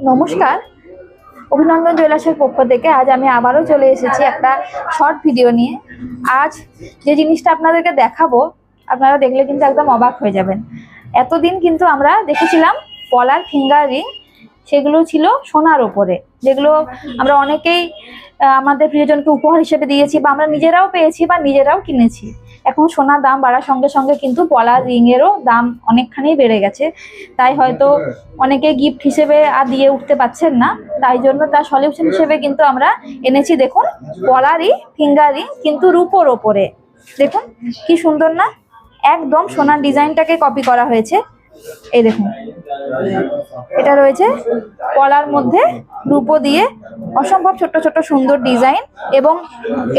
নমস্কার, অভিনন্দন জুয়েলার্সের পক্ষ থেকে আজ আমি আবারও চলে এসেছি একটা শর্ট ভিডিও নিয়ে। আজ যে জিনিসটা আপনাদেরকে দেখাবো, আপনারা দেখলে কিন্তু একদম অবাক হয়ে যাবেন। এতদিন কিন্তু আমরা দেখেছিলাম পলার ফিঙ্গার রিং, সেগুলো ছিল সোনার ওপরে, যেগুলো আমরা অনেকেই আমাদের প্রিয়জনকে উপহার হিসেবে দিয়েছি বা আমরা নিজেরাও পেয়েছি বা নিজেরাও কিনেছি। এখন সোনার দাম বাড়ার সঙ্গে সঙ্গে কিন্তু পলার রিংয়েরও দাম অনেকখানি বেড়ে গেছে, তাই হয়তো অনেকে গিফট হিসেবে আর দিয়ে উঠতে পারছেন না। তাই জন্য তার সলিউশন হিসেবে কিন্তু আমরা এনেছি, দেখুন, পলারই ফিঙ্গার রিং কিন্তু রূপোর ওপরে। দেখুন কি সুন্দর না, একদম সোনার ডিজাইনটাকে কপি করা হয়েছে। এই দেখুন, এটা রয়েছে পলার মধ্যে রূপো দিয়ে অসম্ভব ছোট ছোট সুন্দর ডিজাইন, এবং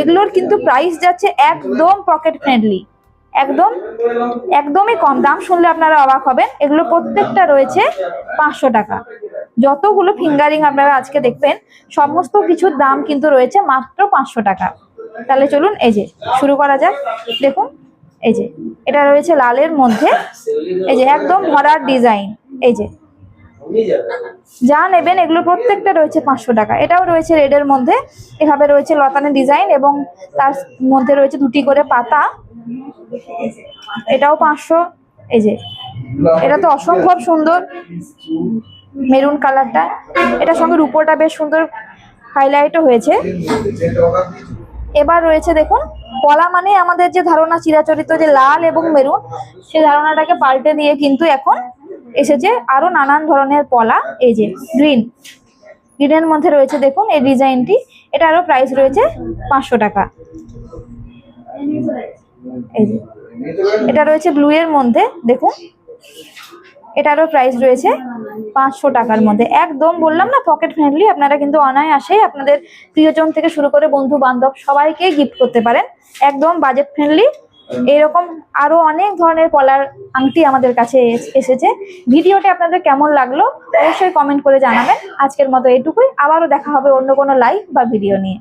এগুলোর কিন্তু প্রাইস যাচ্ছে একদম পকেট ফ্রেন্ডলি, একদমই কম দাম। শুনলে আপনারা অবাক হবেন, এগুলো প্রত্যেকটা রয়েছে 500 টাকা। যতগুলো ফিঙ্গারিং আপনারা আজকে দেখবেন সমস্ত কিছুর দাম কিন্তু রয়েছে মাত্র 500 টাকা। তাহলে চলুন এই যে শুরু করা যাক। দেখুন এই যে এটা রয়েছে লালের মধ্যে, এই যে একদম ভরার ডিজাইন। এই যে যা নেবেন এগুলো প্রত্যেকটা রয়েছে 500 টাকা। এটাও রয়েছে রেডের মধ্যে, এভাবে রয়েছে লতানের ডিজাইন এবং তার মধ্যে রয়েছে দুটি করে পাতা, এটাও 500। এই যে এটা তো অসম্ভব সুন্দর মেরুন কালারটা, এটার সঙ্গে রূপোটা বেশ সুন্দর হাইলাইটও হয়েছে। এবার রয়েছে দেখুন, পলা মানে আমাদের যে ধারণা চিরাচরিত যে লাল এবং মেরুন, সেই ধারণাটাকে পাল্টে দিয়ে কিন্তু এখন এসেছে আরো নানান ধরনের পলা। এই যে গ্রিনের মধ্যে রয়েছে দেখুন এই ডিজাইনটি, এটা আরো প্রাইস রয়েছে 500 টাকা। এই যে এটা রয়েছে ব্লু এর মধ্যে, দেখুন এটারও প্রাইস রয়েছে 500 টাকার মধ্যে। একদম বললাম না পকেট ফ্রেন্ডলি, আপনারা কিন্তু অনায়াসেই আপনাদের প্রিয়জন থেকে শুরু করে বন্ধু বান্ধব সবাইকে গিফট করতে পারেন, একদম বাজেট ফ্রেন্ডলি। এরকম আরো অনেক ধরনের পলার আংটি আমাদের কাছে এসেছে। ভিডিওটি আপনাদের কেমন লাগলো অবশ্যই কমেন্ট করে জানাবেন। আজকের মতো এটুকুই, আবারও দেখা হবে অন্য কোনো লাইভ বা ভিডিও নিয়ে।